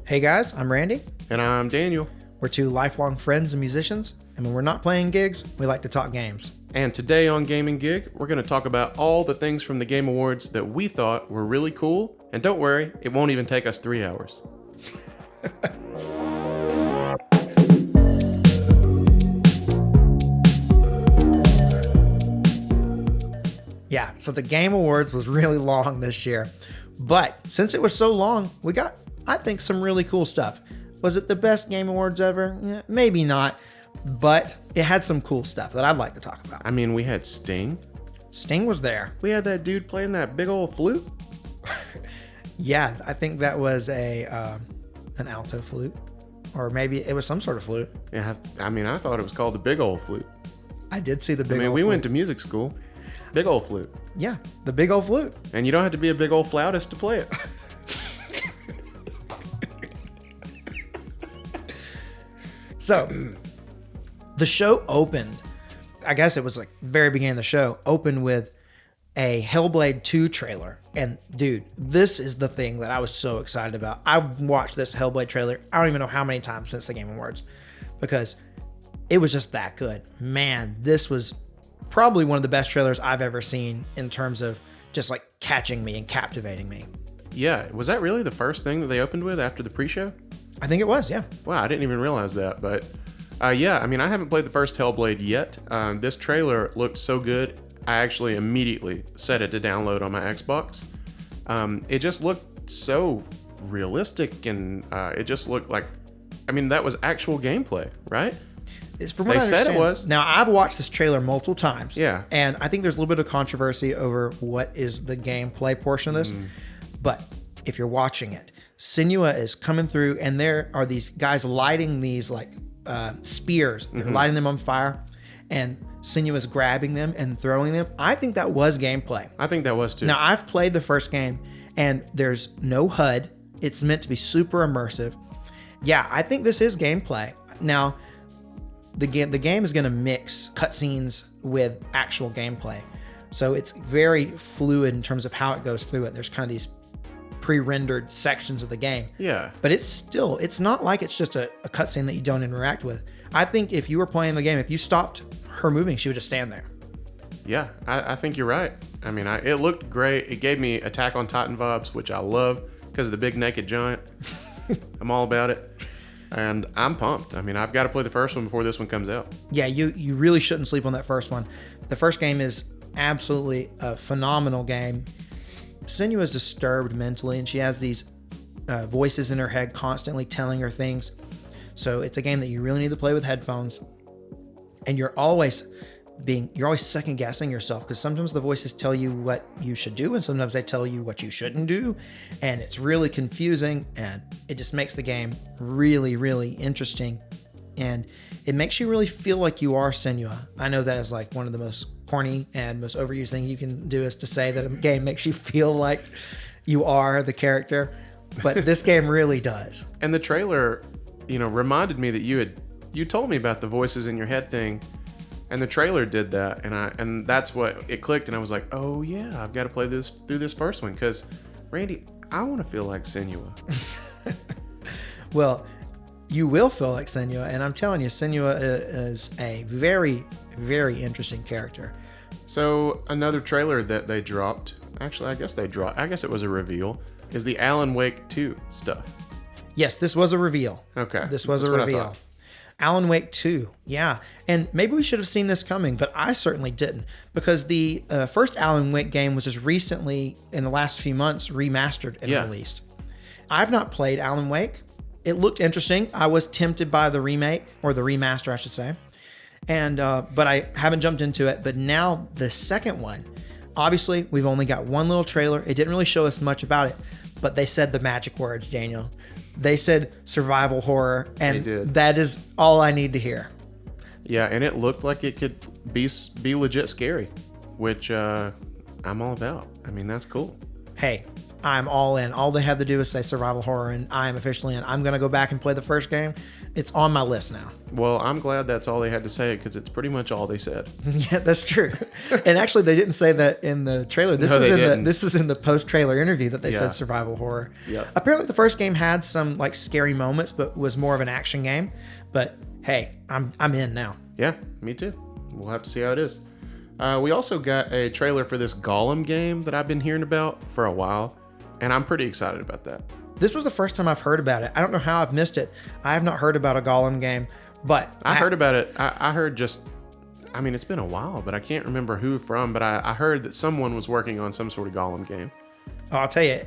Hey guys, I'm Randy. And I'm Daniel. We're two lifelong friends and musicians, and when we're not playing gigs, we like to talk games. And today on Gaming Gig, we're going to talk about all the things from the Game Awards that we thought were really cool. And don't worry, it won't even take us 3 hours. Yeah, so the Game Awards was really long this year. But since it was so long, we got, I think, some really cool stuff. Was it the best Game Awards ever? Yeah, maybe not. But it had some cool stuff that I'd like to talk about. I mean, we had Sting. Sting was there. We had that dude playing that big old flute. Yeah, I think that was an alto flute. Or maybe it was some sort of flute. Yeah, I mean, I thought it was called the big old flute. I did see the big old we flute. went to music school. Big old flute. Yeah, the big old flute. And you don't have to be a big old flautist to play it. So, the show opened, I guess it was like the very beginning of the show, opened with a Hellblade 2 trailer. And dude, this is the thing that I was so excited about. I watched this Hellblade trailer, I don't even know how many times since the Game Awards, because it was just that good. Man, this was probably one of the best trailers I've ever seen in terms of just like catching me and captivating me. Yeah, was that really the first thing that they opened with after the pre-show? I think it was, yeah. Wow, I didn't even realize that. But yeah, I mean, I haven't played the first Hellblade yet. This trailer looked so good, I actually immediately set it to download on my Xbox. It just looked so realistic, and it just looked like, I mean, that was actual gameplay, right? It's from what They I said it understand. was. Now, I've watched this trailer multiple times. Yeah. And I think there's a little bit of controversy over what is the gameplay portion of this. But if you're watching it, Senua is coming through, and there are these guys lighting these like spears. They're lighting them on fire, and Senua is grabbing them and throwing them. I think that was gameplay. I think that was too. Now, I've played the first game, and there's no HUD. It's meant to be super immersive. Yeah, I think this is gameplay. Now, the game is going to mix cutscenes with actual gameplay. So it's very fluid in terms of how it goes through it. There's kind of these pre-rendered sections of the game. Yeah. But it's not like it's just a cutscene that you don't interact with. I think if you were playing the game, if you stopped her moving, she would just stand there. Yeah, I think you're right. I mean, it looked great. It gave me Attack on Titan vibes, which I love because of the big naked giant. I'm all about it. And I'm pumped. I mean, I've got to play the first one before this one comes out. Yeah, you really shouldn't sleep on that first one. The first game is absolutely a phenomenal game. Senua is disturbed mentally, and she has these voices in her head constantly telling her things. So it's a game that you really need to play with headphones. And you're always second guessing yourself, because sometimes the voices tell you what you should do, and sometimes they tell you what you shouldn't do, and it's really confusing, and it just makes the game really, really interesting, and it makes you really feel like you are Senua. I know that is like one of the most corny and most overused thing you can do, is to say that a game makes you feel like you are the character, but this game really does. And the trailer, reminded me that you told me about the voices in your head thing. And the trailer did that, and that's what it clicked, and I was like, oh yeah, I've got to play this through this first one, because Randy, I want to feel like Senua. Well, you will feel like Senua, and I'm telling you, Senua is a very, very interesting character. So another trailer that they dropped, actually, I guess it was a reveal, is the Alan Wake 2 stuff. Yes, this was a reveal. Okay. This was That's a what I reveal. thought. Alan Wake 2, yeah. And maybe we should have seen this coming, but I certainly didn't, because the first Alan Wake game was just recently, in the last few months, remastered and released. I've not played Alan Wake. It looked interesting. I was tempted by the remake, or the remaster, I should say. And but I haven't jumped into it. But now the second one, obviously, we've only got one little trailer. It didn't really show us much about it, but they said the magic words, Daniel. They said survival horror, and that is all I need to hear. Yeah, and it looked like it could be legit scary, which I'm all about. I mean, that's cool. Hey, I'm all in. All they had to do is say survival horror, and I'm officially in. I'm going to go back and play the first game. It's on my list now. Well, I'm glad that's all they had to say because it's pretty much all they said. Yeah, that's true. And actually, they didn't say that in the trailer. This was in the post-trailer interview that they said survival horror. Yep. Apparently, the first game had some like scary moments, but was more of an action game. But hey, I'm in now. Yeah, me too. We'll have to see how it is. We also got a trailer for this Gollum game that I've been hearing about for a while, and I'm pretty excited about that. This was the first time I've heard about it. I don't know how I've missed it. I have not heard about a Gollum game, but I heard about it. I heard it's been a while, but I can't remember who from, but I heard that someone was working on some sort of Gollum game. I'll tell you,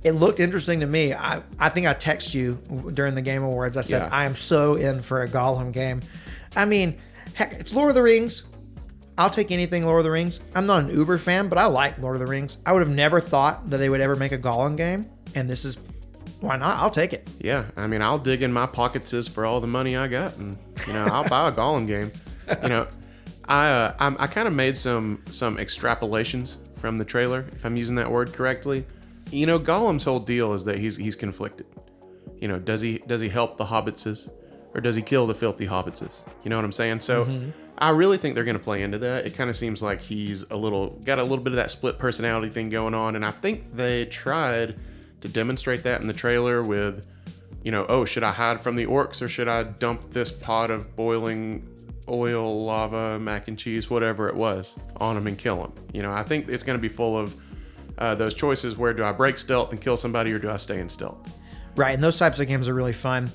it looked interesting to me. I think I texted you during the Game Awards. I said, I am so in for a Gollum game. I mean, heck, it's Lord of the Rings. I'll take anything Lord of the Rings. I'm not an uber fan, but I like Lord of the Rings. I would have never thought that they would ever make a Gollum game, and this is... Why not? I'll take it. Yeah, I mean, I'll dig in my pockets for all the money I got, and I'll buy a Gollum game. I kind of made some extrapolations from the trailer, if I'm using that word correctly. Gollum's whole deal is that he's conflicted. Does he help the hobbitses, or does he kill the filthy hobbitses? You know what I'm saying? So I really think they're going to play into that. It kind of seems like he's got a little bit of that split personality thing going on, and I think they tried to demonstrate that in the trailer with, should I hide from the orcs or should I dump this pot of boiling oil, lava, mac and cheese, whatever it was, on him and kill him? I think it's going to be full of those choices. Where do I break stealth and kill somebody, or do I stay in stealth? Right, and those types of games are really fun.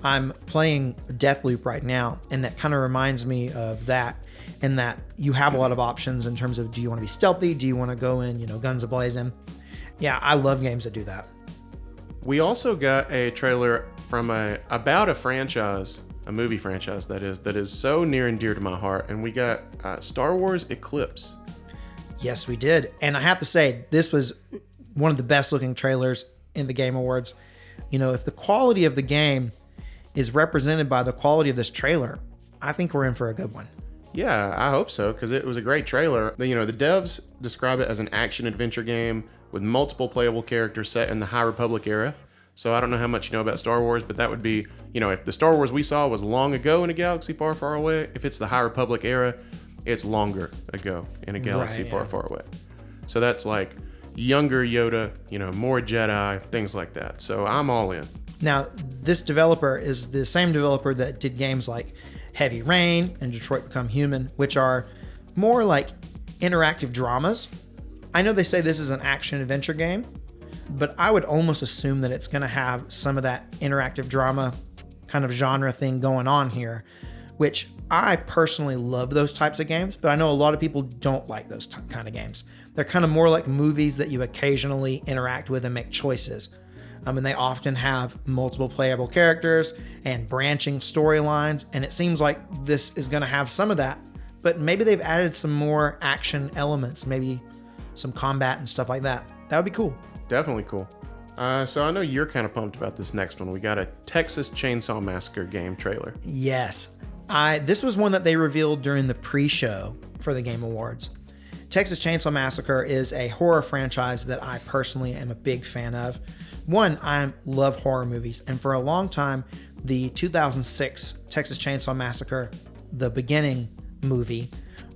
I'm playing Deathloop right now, and that kind of reminds me of that, in that you have a lot of options in terms of, do you want to be stealthy? Do you want to go in, guns a-blazing? Yeah, I love games that do that. We also got a trailer from about a franchise, a movie franchise that is so near and dear to my heart, and we got Star Wars Eclipse. Yes, we did. And I have to say, this was one of the best looking trailers in the Game Awards. If the quality of the game is represented by the quality of this trailer, I think we're in for a good one. Yeah, I hope so, because it was a great trailer. The devs describe it as an action-adventure game with multiple playable characters set in the High Republic era. So I don't know how much you know about Star Wars, but that would be, if the Star Wars we saw was long ago in a galaxy far, far away, if it's the High Republic era, it's longer ago in a galaxy far, far away. So that's like younger Yoda, more Jedi, things like that. So I'm all in. Now, this developer is the same developer that did games like Heavy Rain and Detroit Become Human, which are more like interactive dramas. I know they say this is an action-adventure game, but I would almost assume that it's going to have some of that interactive drama kind of genre thing going on here, which I personally love those types of games, but I know a lot of people don't like those kind of games. They're kind of more like movies that you occasionally interact with and make choices. And they often have multiple playable characters and branching storylines, and it seems like this is going to have some of that, but maybe they've added some more action elements, maybe some combat and stuff like that. That would be cool. Definitely cool. So I know you're kind of pumped about this next one. We got a Texas Chainsaw Massacre game trailer. Yes. This was one that they revealed during the pre-show for the Game Awards. Texas Chainsaw Massacre is a horror franchise that I personally am a big fan of. One, I love horror movies, and for a long time, the 2006 Texas Chainsaw Massacre, the beginning movie,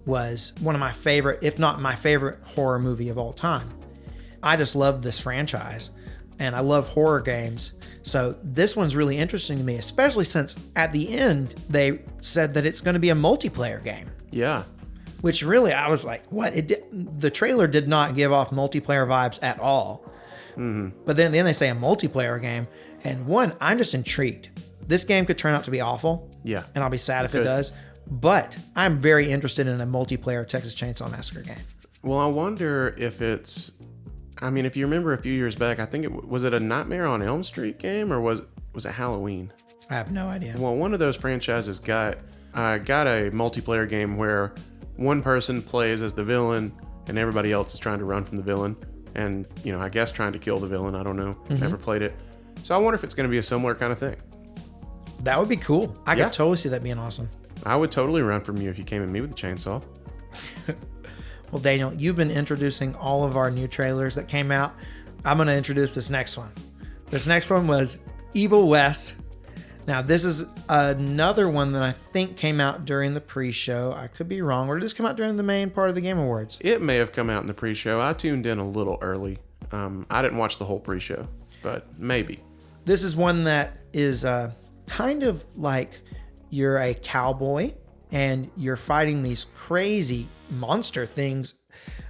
was one of my favorite, if not my favorite, horror movie of all time. I just love this franchise, and I love horror games. So this one's really interesting to me, especially since at the end, they said that it's going to be a multiplayer game. Yeah. Which really, I was like, what? The trailer did not give off multiplayer vibes at all. Mm-hmm. But then they say a multiplayer game, and one, I'm just intrigued. This game could turn out to be awful. Yeah. And I'll be sad if it does. But I'm very interested in a multiplayer Texas Chainsaw Massacre game. Well, I wonder if it's... if you remember a few years back, I think was it a Nightmare on Elm Street game, or was it Halloween? I have no idea. Well, one of those franchises got a multiplayer game where one person plays as the villain and everybody else is trying to run from the villain. And, I guess trying to kill the villain. I don't know. Mm-hmm. Never played it. So I wonder if it's going to be a similar kind of thing. That would be cool. I could totally see that being awesome. I would totally run from you if you came at me with a chainsaw. Well, Daniel, you've been introducing all of our new trailers that came out. I'm going to introduce this next one. This next one was Evil West. Now, this is another one that I think came out during the pre-show. I could be wrong. Or did this come out during the main part of the Game Awards? It may have come out in the pre-show. I tuned in a little early. I didn't watch the whole pre-show, but maybe. This is one that is kind of like you're a cowboy and you're fighting these crazy monster things.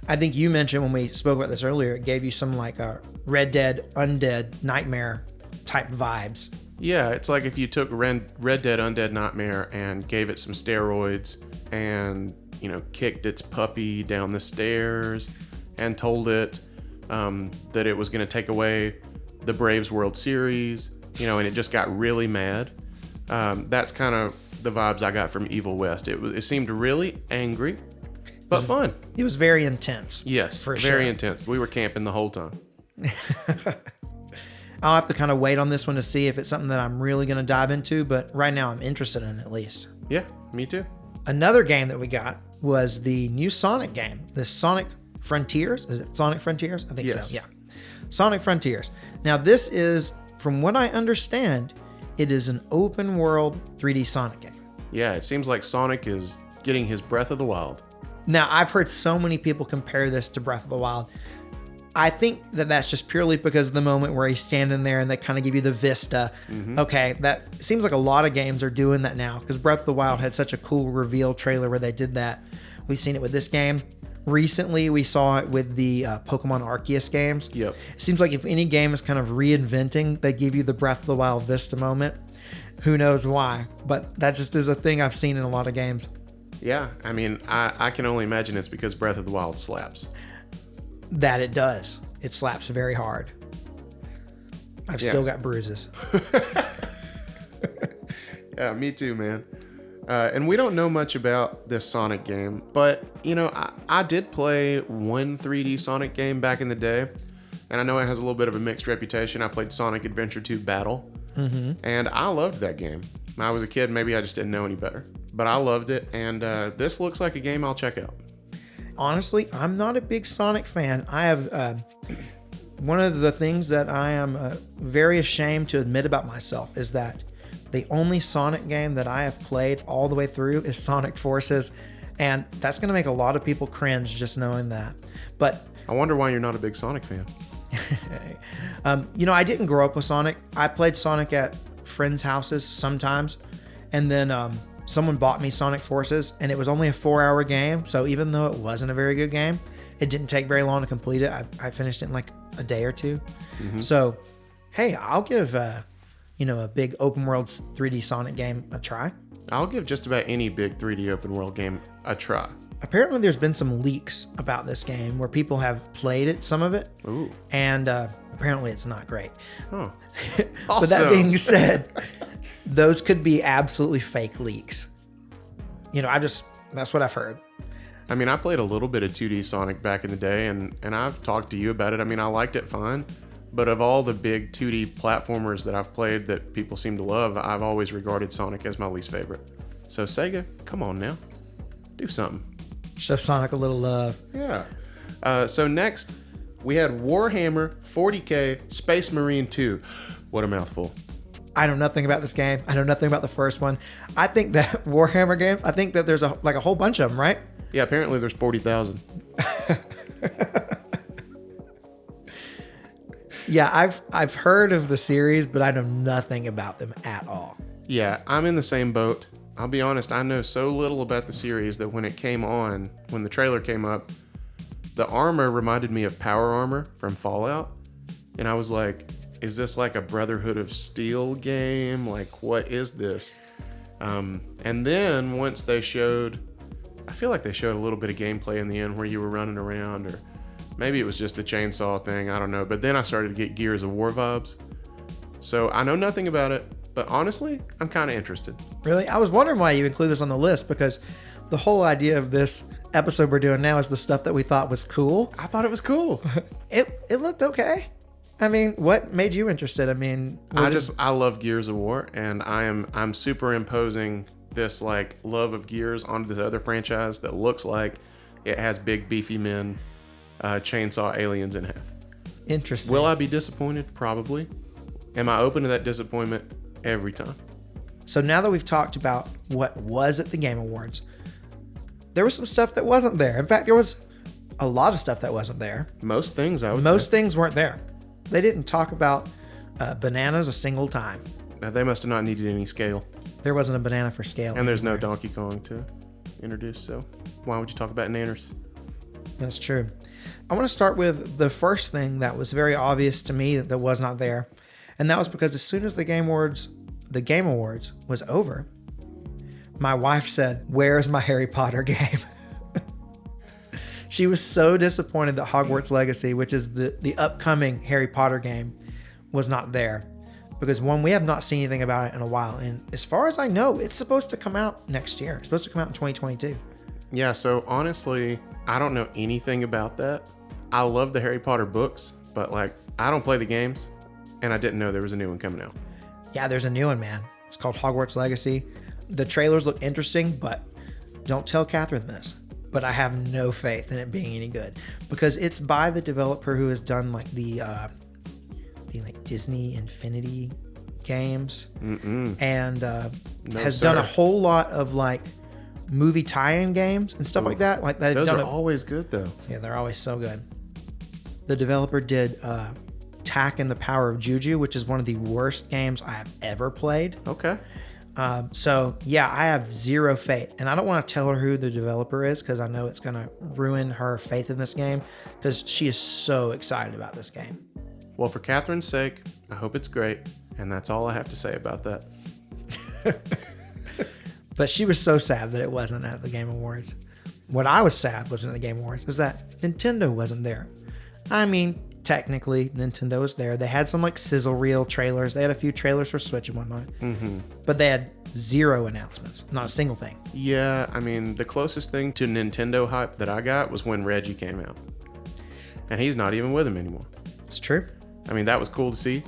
I think you mentioned when we spoke about this earlier, it gave you some like a Red Dead Undead Nightmare type vibes. Yeah, it's like if you took Red Dead Undead Nightmare and gave it some steroids and, kicked its puppy down the stairs and told it that it was going to take away the Braves World Series, and it just got really mad. That's kind of the vibes I got from Evil West. It seemed really angry, but fun. It was very intense. Yes, for very sure. intense. We were camping the whole time. I'll have to kind of wait on this one to see if it's something that I'm really going to dive into, but right now I'm interested in it at least. Yeah, me too. Another game that we got was the new Sonic game, the Sonic Frontiers. Is it Sonic Frontiers? I think Yes. so, yeah. Sonic Frontiers. Now this is, from what I understand, it is an open world 3D Sonic game. Yeah, it seems like Sonic is getting his Breath of the Wild. Now, I've heard so many people compare this to Breath of the Wild. I think that that's just purely because of the moment where he's standing there and they kind of give you the vista. Mm-hmm. Okay, that seems like a lot of games are doing that now because Breath of the Wild had such a cool reveal trailer where they did that. We've seen it with this game. Recently, we saw it with the Pokemon Arceus games. Yep. It seems like if any game is kind of reinventing, they give you the Breath of the Wild vista moment. Who knows why? But that just is a thing I've seen in a lot of games. Yeah, I mean, I can only imagine it's because Breath of the Wild slaps. That it does. It slaps very hard. I've still got bruises. Yeah, me too, man. And we don't know much about this Sonic game, but, I did play one 3D Sonic game back in the day, and I know it has a little bit of a mixed reputation. I played Sonic Adventure 2 Battle, and I loved that game. I was a kid, maybe I just didn't know any better, but I loved it, and this looks like a game I'll check out. Honestly, I'm not a big Sonic fan. I have one of the things that I am very ashamed to admit about myself is that the only Sonic game that I have played all the way through is Sonic Forces, and that's going to make a lot of people cringe just knowing that. But I wonder why you're not a big Sonic fan. I didn't grow up with Sonic. I played Sonic at friends' houses sometimes, and then someone bought me Sonic Forces, and it was only a 4-hour game. So even though it wasn't a very good game, it didn't take very long to complete it. I finished it in like a day or two. Mm-hmm. So, hey, I'll give a big open world 3D Sonic game a try. I'll give just about any big 3D open world game a try. Apparently, there's been some leaks about this game where people have played it, some of it, Ooh. and apparently it's not great. Huh. But that Awesome. being said, those could be absolutely fake leaks. That's what I've heard. I mean, I played a little bit of 2D Sonic back in the day, and I've talked to you about it. I mean, I liked it fine. But of all the big 2D platformers that I've played that people seem to love, I've always regarded Sonic as my least favorite. So Sega, come on now. Do something. Show Sonic a little love. Yeah. So next, we had Warhammer 40K Space Marine 2. What a mouthful. I know nothing about this game. I know nothing about the first one. I think that Warhammer games, I think that there's a whole bunch of them, right? Yeah, apparently there's 40,000. Yeah, I've heard of the series, but I know nothing about them at all. Yeah, I'm in the same boat. I'll be honest, I know so little about the series that when the trailer came up, the armor reminded me of Power Armor from Fallout. And I was like, is this like a Brotherhood of Steel game? Like, what is this? And then once they showed, I feel like they showed a little bit of gameplay in the end where you were running around, or maybe it was just the chainsaw thing, I don't know. But then I started to get Gears of War vibes. So I know nothing about it, but honestly, I'm kind of interested. Really? I was wondering why you include this on the list, because the whole idea of this episode we're doing now is the stuff that we thought was cool. I thought it was cool. It looked okay. I mean, what made you interested? I mean, I love Gears of War, and I'm superimposing this like love of Gears onto this other franchise that looks like it has big beefy men chainsaw aliens in half. Interesting. Will I be disappointed? Probably. Am I open to that disappointment? Every time. So now that we've talked about what was at the Game Awards, there was some stuff that wasn't there. In fact, there was a lot of stuff that wasn't there. Most things, I would Most say. things weren't there. They didn't talk about bananas a single time. They must have not needed any scale. There wasn't a banana for scale. And there's no Donkey Kong to introduce, so why would you talk about nanners? That's true. I want to start with the first thing that was very obvious to me that was not there. And that was because as soon as the Game Awards was over, my wife said, "Where's my Harry Potter game?" She was so disappointed that Hogwarts Legacy, which is the upcoming Harry Potter game, was not there. Because one, we have not seen anything about it in a while. And as far as I know, it's supposed to come out next year. It's supposed to come out in 2022. Yeah, so honestly, I don't know anything about that. I love the Harry Potter books, but I don't play the games, and I didn't know there was a new one coming out. Yeah, there's a new one, man. It's called Hogwarts Legacy. The trailers look interesting, but don't tell Catherine this. But I have no faith in it being any good because it's by the developer who has done the Disney Infinity games and has done a whole lot of movie tie-in games and stuff like that. Those are always good though. Yeah, they're always so good. The developer did Tak and the Power of Juju, which is one of the worst games I have ever played. Okay. So yeah, I have zero faith, and I don't want to tell her who the developer is because I know it's going to ruin her faith in this game because she is so excited about this game. Well, for Catherine's sake, I hope it's great, and that's all I have to say about that. But she was so sad that it wasn't at the Game Awards. What I was sad wasn't at the Game Awards is that Nintendo wasn't there. I mean, technically, Nintendo was there. They had some sizzle reel trailers. They had a few trailers for Switch and whatnot. But they had zero announcements. Not a single thing. Yeah, I mean, the closest thing to Nintendo hype that I got was when Reggie came out. And he's not even with him anymore. It's true. I mean, that was cool to see.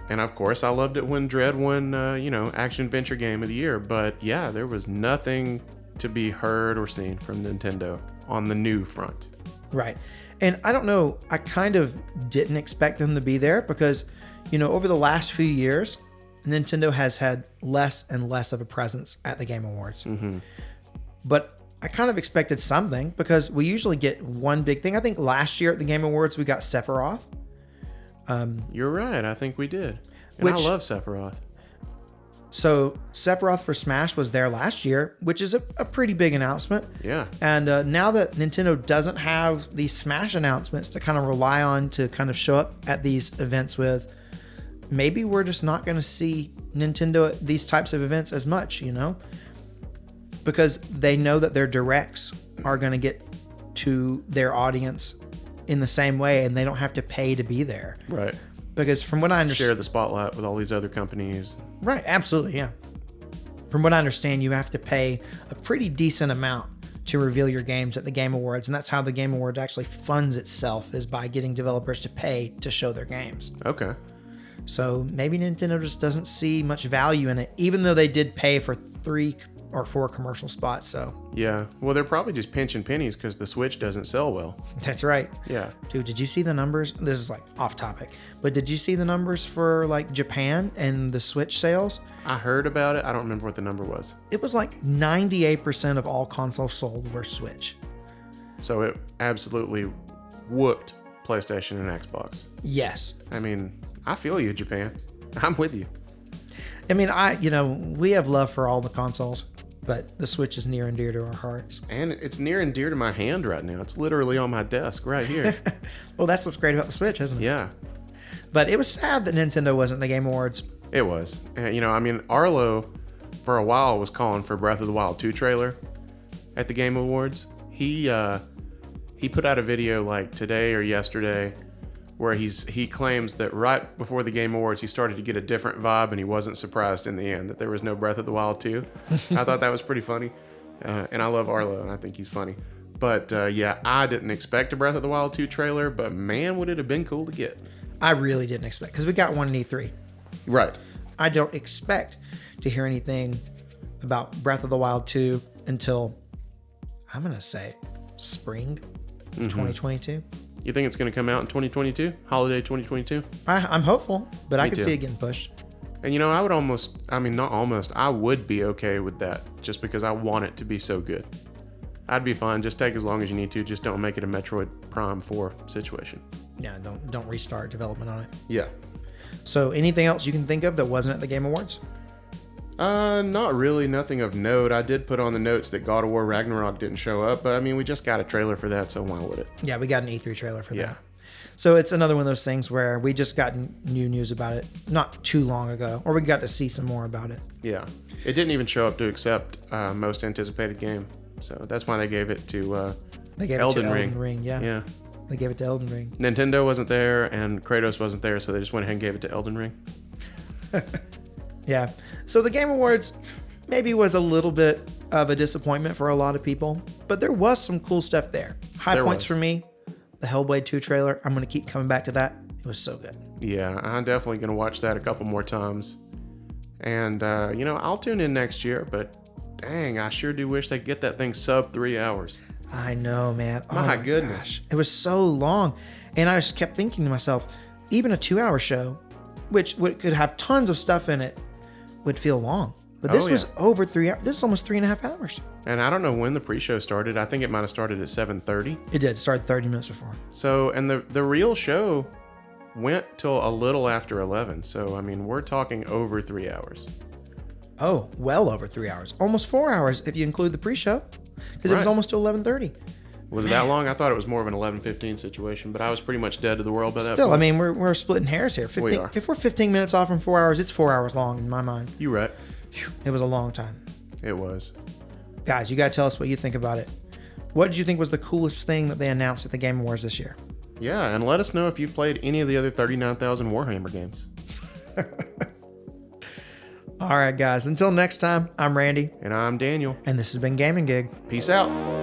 And of course, I loved it when Dread won, Action Adventure Game of the Year. But yeah, there was nothing to be heard or seen from Nintendo on the new front. Right. And I don't know, I kind of didn't expect them to be there because, over the last few years, Nintendo has had less and less of a presence at the Game Awards. But I kind of expected something because we usually get one big thing. I think last year at the Game Awards, we got Sephiroth. You're right. I think we did. And I love Sephiroth. So Sephiroth for Smash was there last year, which is a pretty big announcement. Yeah. And now that Nintendo doesn't have these Smash announcements to kind of rely on to kind of show up at these events with, maybe we're just not going to see Nintendo at these types of events as much, because they know that their directs are going to get to their audience in the same way and they don't have to pay to be there. Right. Because from what I understand, share the spotlight with all these other companies. Right, absolutely, yeah. From what I understand, you have to pay a pretty decent amount to reveal your games at the Game Awards, and that's how the Game Awards actually funds itself, is by getting developers to pay to show their games. Okay. So maybe Nintendo just doesn't see much value in it, even though they did pay for 3 or 4 commercial spots. So yeah, well, they're probably just pinching pennies because the Switch doesn't sell well. That's right. Yeah. Dude, did you see the numbers? This is off topic, but did you see the numbers for Japan and the Switch sales? I heard about it. I don't remember what the number was. It was 98% of all consoles sold were Switch. So it absolutely whooped PlayStation and Xbox. Yes. I mean, I feel you, Japan. I'm with you. I mean, we have love for all the consoles, but the Switch is near and dear to our hearts. And it's near and dear to my hand right now. It's literally on my desk right here. Well, that's what's great about the Switch, isn't it? Yeah. But it was sad that Nintendo wasn't in the Game Awards. It was. Arlo, for a while, was calling for Breath of the Wild 2 trailer at the Game Awards. He put out a video today or yesterday where he claims that right before the Game Awards, he started to get a different vibe, and he wasn't surprised in the end that there was no Breath of the Wild 2. I thought that was pretty funny. And I love Arlo, and I think he's funny. But yeah, I didn't expect a Breath of the Wild 2 trailer, but man, would it have been cool to get. I really didn't expect, because we got one in E3. Right. I don't expect to hear anything about Breath of the Wild 2 until, I'm going to say, spring 2022. You think it's going to come out in 2022? Holiday 2022? I'm hopeful, but I Me could too. see it getting pushed. And you know, I would almost, I mean, not almost, I would be okay with that just because I want it to be so good. I'd be fine. Just take as long as you need to. Just don't make it a Metroid Prime 4 situation. Yeah, don't restart development on it. Yeah. So anything else you can think of that wasn't at the Game Awards? Not really. Nothing of note. I did put on the notes that God of War Ragnarok didn't show up, but I mean, we just got a trailer for that, so why would it? Yeah, we got an E3 trailer for Yeah. that. So it's another one of those things where we just got new news about it not too long ago, or we got to see some more about it. Yeah. It didn't even show up to accept most anticipated game, so that's why they gave it to They gave Elden it to Ring. Elden Ring. Yeah. Yeah. They gave it to Elden Ring. Nintendo wasn't there and Kratos wasn't there, so they just went ahead and gave it to Elden Ring. Yeah. So the Game Awards maybe was a little bit of a disappointment for a lot of people, but there was some cool stuff there. High There points was. for me. The Hellblade 2 trailer. I'm going to keep coming back to that. It was so good. Yeah, I'm definitely going to watch that a couple more times. And, you know, I'll tune in next year, but dang, I sure do wish they could get that thing sub 3 hours. I know, man. Oh My goodness. gosh. It was so long. And I just kept thinking to myself, even a 2-hour show, which could have tons of stuff in it, would feel long. But this Oh, was yeah. over 3 hours. This is almost 3.5 hours. And I don't know when the pre-show started. I think it might have started at 7:30. It did. It started 30 minutes before. So, and the real show went till a little after 11. So, I mean, we're talking over 3 hours. Oh, well over 3 hours. Almost 4 hours if you include the pre-show. Because it was Right. almost to 11:30. Was it that long? I thought it was more of an 11:15 situation, but I was pretty much dead to the world by that Still, I point. mean, we're splitting hairs here. 15, We are. If we're 15 minutes off from 4 hours, it's 4 hours long in my mind. You right. It was a long time. It was. Guys, you got to tell us what you think about it. What did you think was the coolest thing that they announced at the Game Awards this year? Yeah, and let us know if you've played any of the other 39,000 Warhammer games. All right, guys. Until next time, I'm Randy, And I'm Daniel. and this has been Gaming Gig. Peace out.